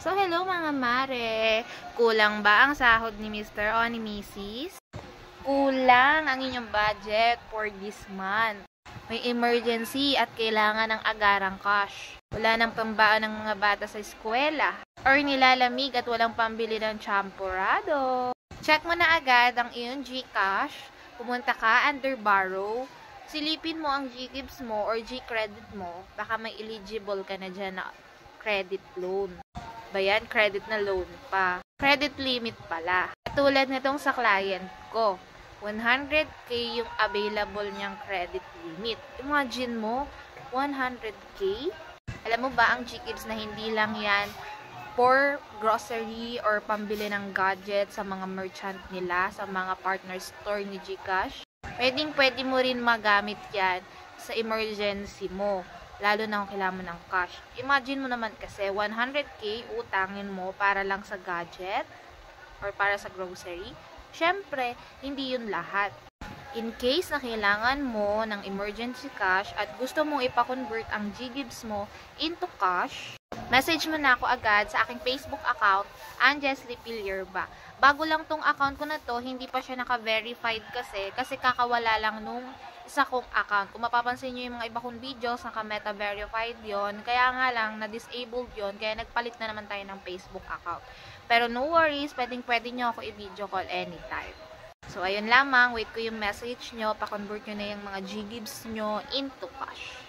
So, hello mga mare! Kulang ba ang sahod ni Mr. o ni Mrs.? Kulang ang inyong budget for this month. May emergency at kailangan ng agarang cash. Wala nang pambaan ng mga bata sa eskwela. Or nilalamig at walang pambili ng champurado. Check mo na agad ang iyong GCash. Pumunta ka under borrow. Silipin mo ang GGives mo or G-credit mo. Baka may eligible ka na dyan na credit loan. Bayan, credit na loan pa. Credit limit pala. Katulad nitong sa client ko. 100k yung available niyang credit limit. Imagine mo, 100k? Alam mo ba ang GGives na hindi lang yan for grocery or pambili ng gadget sa mga merchant nila, sa mga partner store ni GCash? Pwede mo rin magamit yan sa emergency mo. Lalo na kung kailangan mo ng cash. Imagine mo naman kasi, 100k utangin mo para lang sa gadget or para sa grocery. Syempre, hindi yun lahat. In case na kailangan mo ng emergency cash at gusto mong ipa-convert ang GGives mo into cash, message mo na ako agad sa aking Facebook account, Anjesly Pilierba. Bago lang tong account ko na to, hindi pa siya naka-verified kasi kakawala lang nung isa kong account. Kung mapapansin nyo yung mga iba kong videos, naka-meta verified yon. Kaya nga lang, na-disabled yon. Kaya nagpalit na naman tayo ng Facebook account. Pero no worries, pwede nyo ako i-video call anytime. So, ayun lamang. Wait ko yung message nyo. Pa-convert nyo na yung mga GGives nyo into cash.